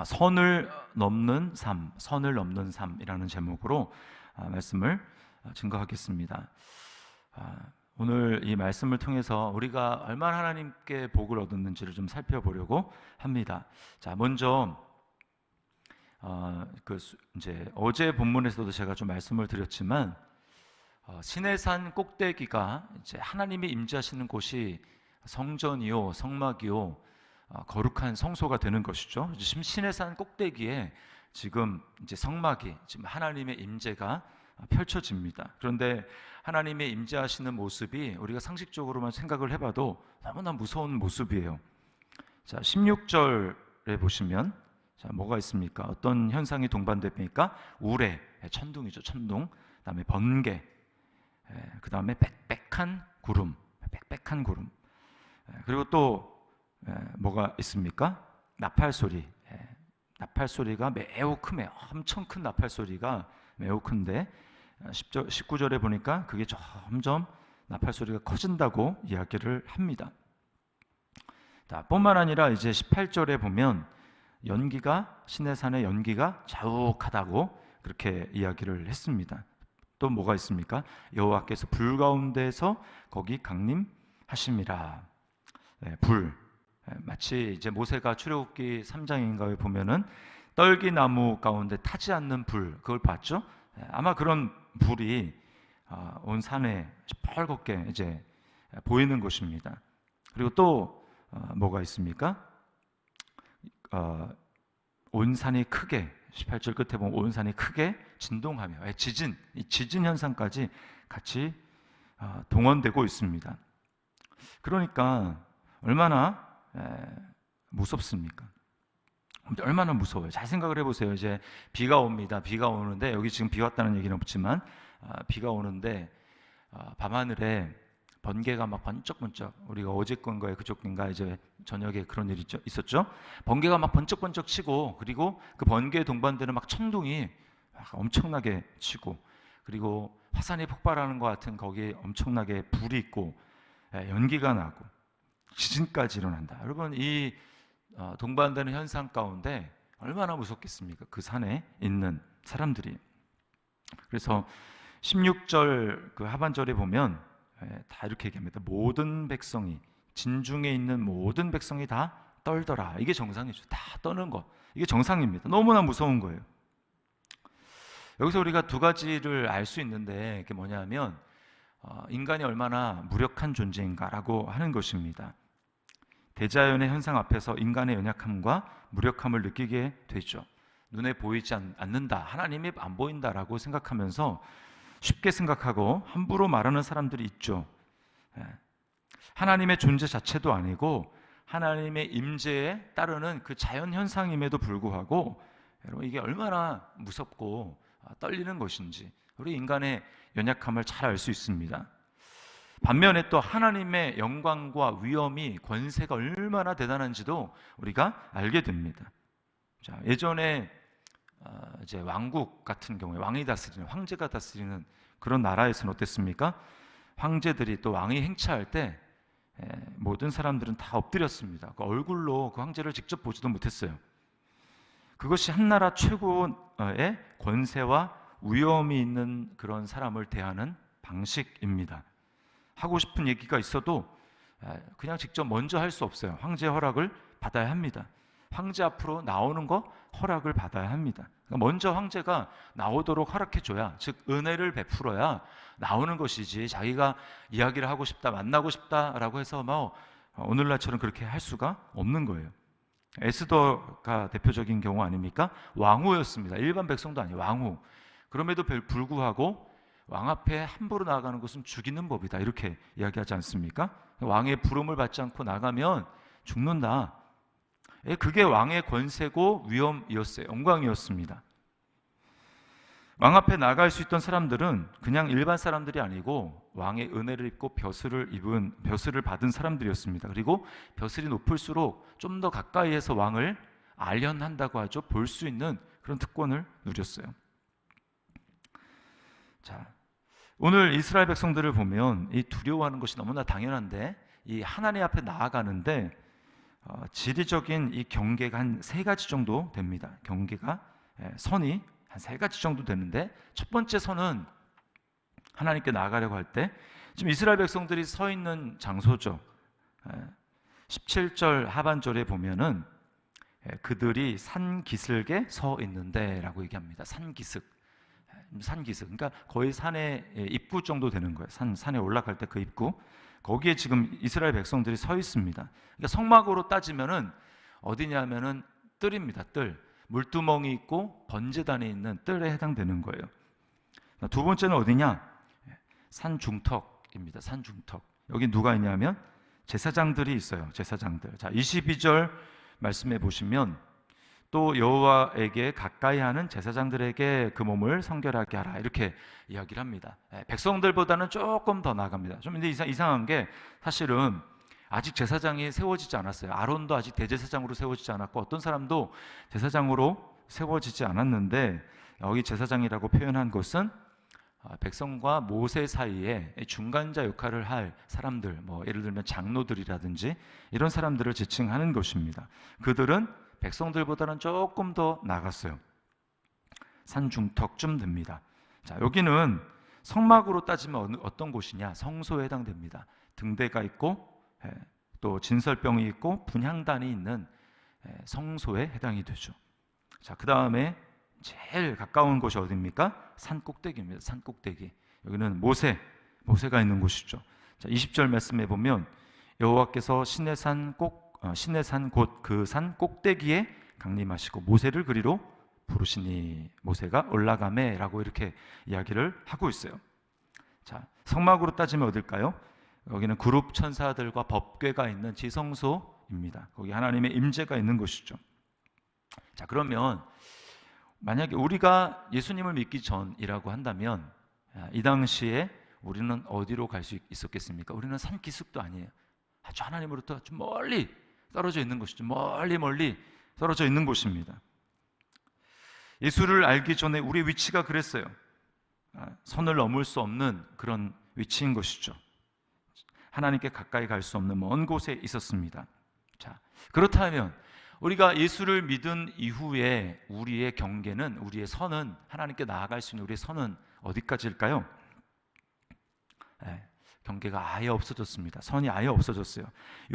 선을 넘는 삶, 선을 넘는 삶이라는 제목으로 말씀을 증거하겠습니다. 오늘 이 말씀을 통해서 우리가 얼마나 하나님께 복을 얻었는지를 좀 살펴보려고 합니다. 자, 먼저 이제 어제 본문에서도 제가 좀 말씀을 드렸지만 시내산 꼭대기가 이제 하나님이 임재하시는 곳이 성전이요, 성막이요, 거룩한 성소가 되는 것이죠. 지금 시내산 꼭대기에 지금 이제 성막이 지금 하나님의 임재가 펼쳐집니다. 그런데 하나님의 임재하시는 모습이 우리가 상식적으로만 생각을 해봐도 너무나 무서운 모습이에요. 자, 16절에 보시면 뭐가 있습니까? 어떤 현상이 동반됩니까? 우레, 천둥이죠, 천둥. 그다음에 번개, 그다음에 빽빽한 구름, 빽빽한 구름. 그리고 또 뭐가 있습니까? 나팔 소리. 나팔 소리가 매우 크며 엄청 큰 나팔 소리가 매우 큰데 19절에 보니까 그게 점점 나팔 소리가 커진다고 이야기를 합니다. 뿐만 아니라 이제 18절에 보면 연기가 시내산의 연기가 자욱하다고 그렇게 이야기를 했습니다. 또 뭐가 있습니까? 여호와께서 불 가운데서 거기 강림하심이라. 불, 마치 이제 모세가 출애굽기 3장인가에 보면은 떨기나무 가운데 타지 않는 불, 그걸 봤죠? 아마 그런 불이 온 산에 펄겋게 이제 보이는 것입니다. 그리고 또 뭐가 있습니까? 온 산이 크게, 18절 끝에 보면 온 산이 크게 진동하며 지진, 이 지진 현상까지 같이 동원되고 있습니다. 그러니까 얼마나 무섭습니까? 얼마나 무서워요. 잘 생각을 해보세요. 이제 비가 옵니다. 비가 오는데 여기 지금 비 왔다는 얘기는 없지만 비가 오는데 밤하늘에 번개가 막 번쩍번쩍, 우리가 어제건가에 그저께인가 이제 저녁에 그런 일이 있었죠. 번개가 막 번쩍번쩍 치고, 그리고 그 번개에 동반되는 막 천둥이 막 엄청나게 치고, 그리고 화산이 폭발하는 것 같은 거기에 엄청나게 불이 있고 연기가 나고 지진까지 일어난다. 여러분, 이 동반되는 현상 가운데 얼마나 무섭겠습니까? 그 산에 있는 사람들이. 그래서 16절 그 하반절에 보면 다 이렇게 얘기합니다. 모든 백성이, 진중에 있는 모든 백성이 다 떨더라. 이게 정상이죠. 다 떠는 거, 이게 정상입니다. 너무나 무서운 거예요. 여기서 우리가 두 가지를 알 수 있는데, 그게 뭐냐면 인간이 얼마나 무력한 존재인가라고 하는 것입니다. 대자연의 현상 앞에서 인간의 연약함과 무력함을 느끼게 되죠. 눈에 보이지 않는다, 하나님이 안 보인다라고 생각하면서 쉽게 생각하고 함부로 말하는 사람들이 있죠. 하나님의 존재 자체도 아니고 하나님의 임재에 따르는 그 자연 현상임에도 불구하고 여러분, 이게 얼마나 무섭고 떨리는 것인지 우리 인간의 연약함을 잘 알 수 있습니다. 반면에 또 하나님의 영광과 위엄이, 권세가 얼마나 대단한지도 우리가 알게 됩니다. 자, 예전에 이제 왕국 같은 경우에 왕이 다스리는, 황제가 다스리는 그런 나라에서는 어땠습니까? 황제들이 또 왕이 행차할 때 모든 사람들은 다 엎드렸습니다. 그 얼굴로 그 황제를 직접 보지도 못했어요. 그것이 한 나라 최고의 권세와 위엄이 있는 그런 사람을 대하는 방식입니다. 하고 싶은 얘기가 있어도 그냥 직접 먼저 할 수 없어요. 황제 허락을 받아야 합니다. 황제 앞으로 나오는 거 허락을 받아야 합니다. 그러니까 먼저 황제가 나오도록 허락해줘야, 즉 은혜를 베풀어야 나오는 것이지, 자기가 이야기를 하고 싶다, 만나고 싶다라고 해서 오늘날처럼 그렇게 할 수가 없는 거예요. 에스더가 대표적인 경우 아닙니까? 왕후였습니다. 일반 백성도 아니에요. 왕후. 그럼에도 불구하고 왕 앞에 함부로 나아가는 것은 죽이는 법이다, 이렇게 이야기하지 않습니까? 왕의 부름을 받지 않고 나가면 죽는다. 그게 왕의 권세고 위엄이었어요. 영광이었습니다. 왕 앞에 나갈 수 있던 사람들은 그냥 일반 사람들이 아니고 왕의 은혜를 입고 벼슬을 받은 사람들이었습니다. 그리고 벼슬이 높을수록 좀 더 가까이에서 왕을 알련한다고 하죠. 볼 수 있는 그런 특권을 누렸어요. 자, 오늘 이스라엘 백성들을 보면 이 두려워하는 것이 너무나 당연한데, 이 하나님 앞에 나아가는데 지리적인 이 경계가 한 세 가지 정도 됩니다. 경계가 선이 한 세 가지 정도 되는데, 첫 번째 선은 하나님께 나아가려고 할 때 지금 이스라엘 백성들이 서 있는 장소죠. 17절 하반절에 보면은 그들이 산 기슭에 서 있는데라고 얘기합니다. 산 기슭. 그러니까 거의 산의 입구 정도 되는 거예요. 산에 올라갈 때 그 입구. 거기에 지금 이스라엘 백성들이 서 있습니다. 그러니까 성막으로 따지면은 어디냐면은 뜰입니다. 뜰. 물두멍이 있고 번제단에 있는 뜰에 해당되는 거예요. 두 번째는 어디냐? 산 중턱입니다. 산 중턱. 여기 누가 있냐면 제사장들이 있어요. 제사장들. 자, 22절 말씀해 보시면 또 여호와에게 가까이 하는 제사장들에게 그 몸을 성결하게 하라, 이렇게 이야기를 합니다. 백성들보다는 조금 더 나아갑니다. 좀 근데 이상한 게 사실은 아직 제사장이 세워지지 않았어요. 아론도 아직 대제사장으로 세워지지 않았고 어떤 사람도 제사장으로 세워지지 않았는데, 여기 제사장이라고 표현한 것은 백성과 모세 사이에 중간자 역할을 할 사람들, 뭐 예를 들면 장로들이라든지 이런 사람들을 지칭하는 것입니다. 그들은 백성들보다는 조금 더 나갔어요. 산중턱쯤 됩니다. 자, 여기는 성막으로 따지면 어떤 곳이냐? 성소에 해당됩니다. 등대가 있고 또 진설병이 있고 분향단이 있는 성소에 해당이 되죠. 자, 그 다음에 제일 가까운 곳이 어디입니까? 산 꼭대기입니다. 산 꼭대기. 여기는 모세가 있는 곳이죠. 자, 20절 말씀해 보면 여호와께서 시내산 곧 그 산 꼭대기에 강림하시고 모세를 그리로 부르시니 모세가 올라가매라고 이렇게 이야기를 하고 있어요. 자, 성막으로 따지면 어딜까요? 여기는 그룹 천사들과 법궤가 있는 지성소입니다. 거기 하나님의 임재가 있는 곳이죠. 자, 그러면 만약에 우리가 예수님을 믿기 전이라고 한다면 이 당시에 우리는 어디로 갈 수 있었겠습니까? 우리는 산 기슭도 아니에요. 아주 하나님으로부터 좀 멀리 떨어져 있는 곳이죠. 멀리 떨어져 있는 곳입니다. 예수를 알기 전에 우리 위치가 그랬어요. 선을 넘을 수 없는 그런 위치인 것이죠. 하나님께 가까이 갈 수 없는 먼 곳에 있었습니다. 자, 그렇다면 우리가 예수를 믿은 이후에 우리의 경계는, 우리의 선은, 하나님께 나아갈 수 있는 우리의 선은 어디까지일까요? 경계가 아예 없어졌습니다. 선이 아예 없어졌어요.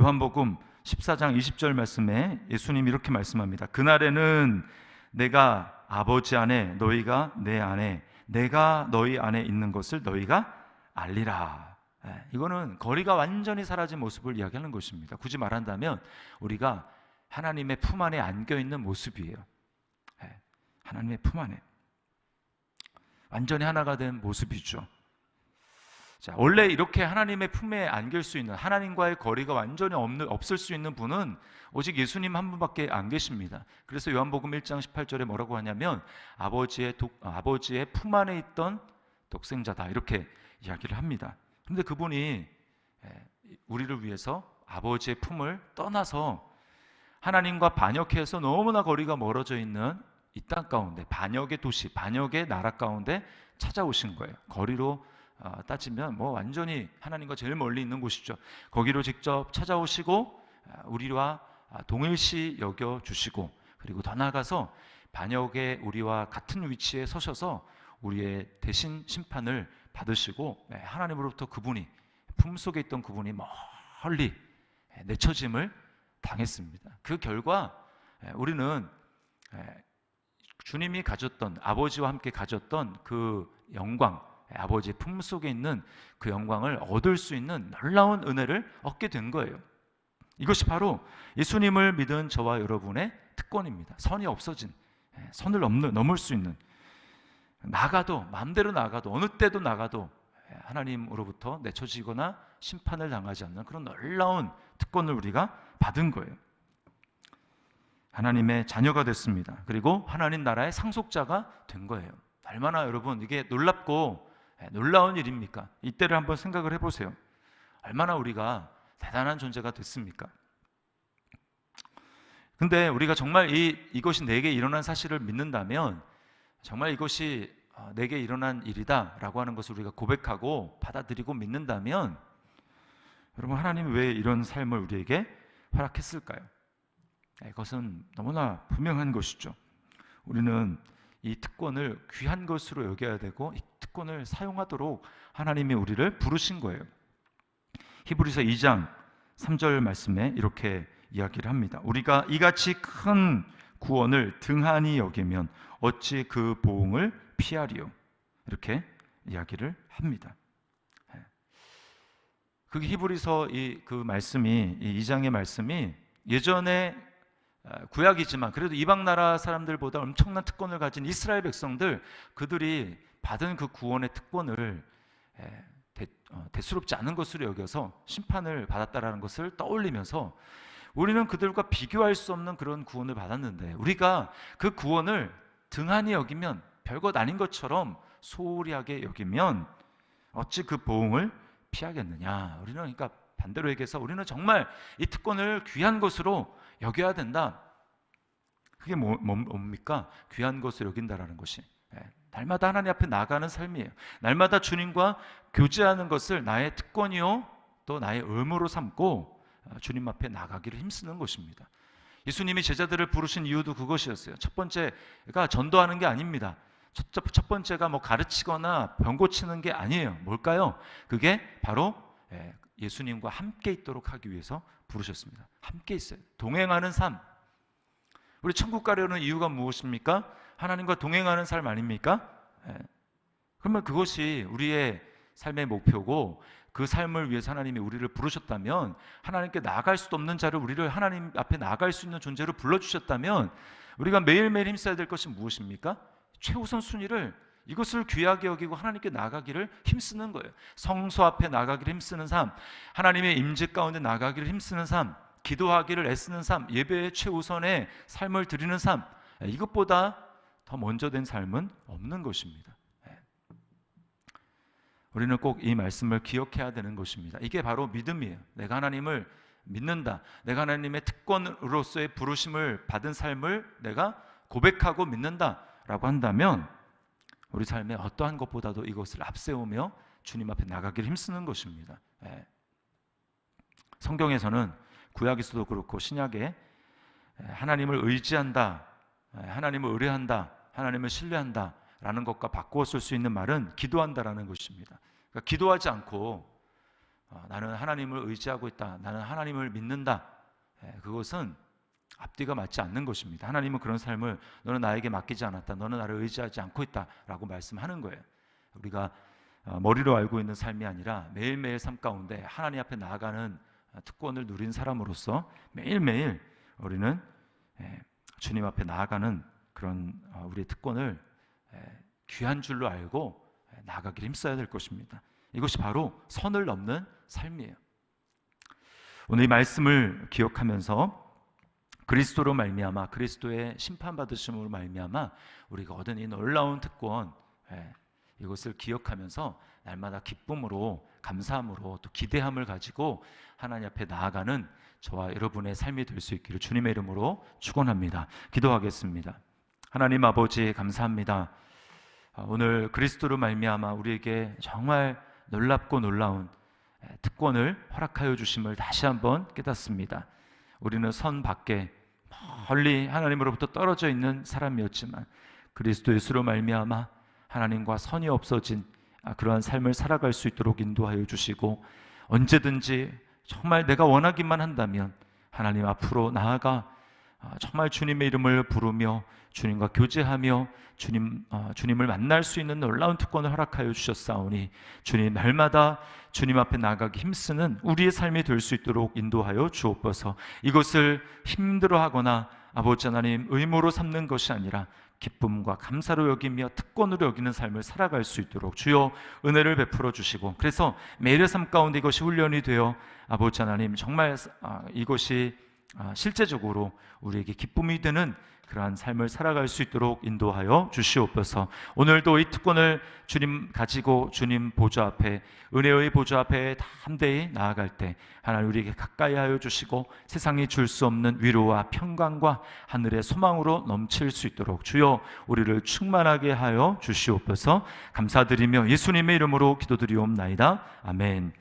요한복음 14장 20절 말씀에 예수님이 이렇게 말씀합니다. 그날에는 내가 아버지 안에, 너희가 내 안에, 내가 너희 안에 있는 것을 너희가 알리라. 이거는 거리가 완전히 사라진 모습을 이야기하는 것입니다. 굳이 말한다면 우리가 하나님의 품 안에 안겨 있는 모습이에요. 하나님의 품 안에 완전히 하나가 된 모습이죠. 자, 원래 이렇게 하나님의 품에 안길 수 있는, 하나님과의 거리가 완전히 없을 수 있는 분은 오직 예수님 한 분밖에 안 계십니다. 그래서 요한복음 1장 18절에 뭐라고 하냐면 아버지의 품 안에 있던 독생자다, 이렇게 이야기를 합니다. 그런데 그분이 우리를 위해서 아버지의 품을 떠나서 하나님과 반역해서 너무나 거리가 멀어져 있는 이 땅 가운데, 반역의 도시, 반역의 나라 가운데 찾아오신 거예요. 거리로 따지면 뭐 완전히 하나님과 제일 멀리 있는 곳이죠. 거기로 직접 찾아오시고 우리와 동일시 여겨주시고, 그리고 더 나아가서 반역의 우리와 같은 위치에 서셔서 우리의 대신 심판을 받으시고, 하나님으로부터 그분이, 품속에 있던 그분이 멀리 내쳐짐을 당했습니다. 그 결과 우리는 주님이 가졌던, 아버지와 함께 가졌던 그 영광, 아버지의 품속에 있는 그 영광을 얻을 수 있는 놀라운 은혜를 얻게 된 거예요. 이것이 바로 예수님을 믿은 저와 여러분의 특권입니다. 선이 없어진, 선을 넘을 수 있는, 나가도, 마음대로 나가도, 어느 때도 나가도 하나님으로부터 내쳐지거나 심판을 당하지 않는 그런 놀라운 특권을 우리가 받은 거예요. 하나님의 자녀가 됐습니다. 그리고 하나님 나라의 상속자가 된 거예요. 얼마나 여러분 이게 놀랍고 놀라운 일입니까? 이때를 한번 생각을 해보세요. 얼마나 우리가 대단한 존재가 됐습니까? 근데 우리가 정말 이것이 내게 일어난 사실을 믿는다면, 정말 이것이 내게 일어난 일이다 라고 하는 것을 우리가 고백하고 받아들이고 믿는다면, 여러분 하나님이 왜 이런 삶을 우리에게 허락했을까요? 그것은 너무나 분명한 것이죠. 우리는 이 특권을 귀한 것으로 여겨야 되고 이 특권을 사용하도록 하나님이 우리를 부르신 거예요. 히브리서 2장 3절 말씀에 이렇게 이야기를 합니다. 우리가 이같이 큰 구원을 등한히 여기면 어찌 그 보응을 피하리요? 이렇게 이야기를 합니다. 그 히브리서 그 말씀이, 이 2장의 말씀이 예전에 구약이지만 그래도 이방 나라 사람들보다 엄청난 특권을 가진 이스라엘 백성들, 그들이 받은 그 구원의 특권을 대수롭지 않은 것으로 여겨서 심판을 받았다라는 것을 떠올리면서 우리는 그들과 비교할 수 없는 그런 구원을 받았는데 우리가 그 구원을 등한히 여기면, 별것 아닌 것처럼 소홀히 하게 여기면 어찌 그 보응을 피하겠느냐. 우리는 그러니까 반대로 얘기해서 우리는 정말 이 특권을 귀한 것으로 여겨야 된다. 그게 뭡니까? 귀한 것으로 여긴다라는 것이 날마다 하나님 앞에 나아가는 삶이에요. 날마다 주님과 교제하는 것을 나의 특권이요 또 나의 의무로 삼고 주님 앞에 나가기를 힘쓰는 것입니다. 예수님이 제자들을 부르신 이유도 그것이었어요. 첫 번째가 전도하는 게 아닙니다. 첫 번째가 뭐 가르치거나 병 고치는 게 아니에요. 뭘까요? 그게 바로 예수님과 함께 있도록 하기 위해서 부르셨습니다. 함께 있어요. 동행하는 삶. 우리 천국 가려는 이유가 무엇입니까? 하나님과 동행하는 삶 아닙니까? 그러면 그것이 우리의 삶의 목표고 그 삶을 위해서 하나님이 우리를 부르셨다면, 하나님께 나아갈 수도 없는 자를 우리를 하나님 앞에 나아갈 수 있는 존재로 불러주셨다면 우리가 매일매일 힘써야 될 것이 무엇입니까? 최우선 순위를, 이것을 귀하게 여기고 하나님께 나아가기를 힘쓰는 거예요. 성소 앞에 나아가기를 힘쓰는 삶, 하나님의 임재 가운데 나아가기를 힘쓰는 삶, 기도하기를 애쓰는 삶, 예배의 최우선의 삶을 드리는 삶, 이것보다 더 먼저 된 삶은 없는 것입니다. 우리는 꼭 이 말씀을 기억해야 되는 것입니다. 이게 바로 믿음이에요. 내가 하나님을 믿는다, 내가 하나님의 특권으로서의 부르심을 받은 삶을 내가 고백하고 믿는다 라고 한다면 우리 삶의 어떠한 것보다도 이것을 앞세우며 주님 앞에 나가기를 힘쓰는 것입니다. 성경에서는 구약에서도 그렇고 신약에 하나님을 의지한다, 하나님을 의뢰한다, 하나님을 신뢰한다 라는 것과 바꾸어 쓸 수 있는 말은 기도한다라는 것입니다. 그러니까 기도하지 않고 나는 하나님을 의지하고 있다, 나는 하나님을 믿는다, 그것은 앞뒤가 맞지 않는 것입니다. 하나님은 그런 삶을 너는 나에게 맡기지 않았다, 너는 나를 의지하지 않고 있다 라고 말씀하는 거예요. 우리가 머리로 알고 있는 삶이 아니라 매일매일 삶 가운데 하나님 앞에 나아가는 특권을 누린 사람으로서 매일매일 우리는 주님 앞에 나아가는 그런 우리의 특권을 귀한 줄로 알고 나아가기를 힘써야 될 것입니다. 이것이 바로 선을 넘는 삶이에요. 오늘 이 말씀을 기억하면서 그리스도로 말미암아, 그리스도의 심판받으심으로 말미암아 우리가 얻은 이 놀라운 특권, 이것을 기억하면서 날마다 기쁨으로, 감사함으로, 또 기대함을 가지고 하나님 앞에 나아가는 저와 여러분의 삶이 될 수 있기를 주님의 이름으로 축원합니다. 기도하겠습니다. 하나님 아버지, 감사합니다. 오늘 그리스도로 말미암아 우리에게 정말 놀랍고 놀라운 특권을 허락하여 주심을 다시 한번 깨닫습니다. 우리는 선 밖에 멀리 하나님으로부터 떨어져 있는 사람이었지만 그리스도 예수로 말미암아 하나님과 선이 없어진 그러한 삶을 살아갈 수 있도록 인도하여 주시고, 언제든지 정말 내가 원하기만 한다면 하나님 앞으로 나아가 정말 주님의 이름을 부르며 주님과 교제하며 주님을 만날 수 있는 놀라운 특권을 허락하여 주셨사오니 주님 날마다 주님 앞에 나아가기 힘쓰는 우리의 삶이 될 수 있도록 인도하여 주옵소서. 이것을 힘들어하거나 아버지 하나님 의무로 삼는 것이 아니라 기쁨과 감사로 여기며 특권으로 여기는 삶을 살아갈 수 있도록 주여 은혜를 베풀어 주시고, 그래서 매일의 삶 가운데 이것이 훈련이 되어 아버지 하나님 정말 이것이 실제적으로 우리에게 기쁨이 되는 그러한 삶을 살아갈 수 있도록 인도하여 주시옵소서. 오늘도 이 특권을 주님 가지고 주님 보좌 앞에, 은혜의 보좌 앞에 담대히 나아갈 때 하나님 우리에게 가까이 하여 주시고 세상이 줄 수 없는 위로와 평강과 하늘의 소망으로 넘칠 수 있도록 주여 우리를 충만하게 하여 주시옵소서. 감사드리며 예수님의 이름으로 기도드리옵나이다. 아멘.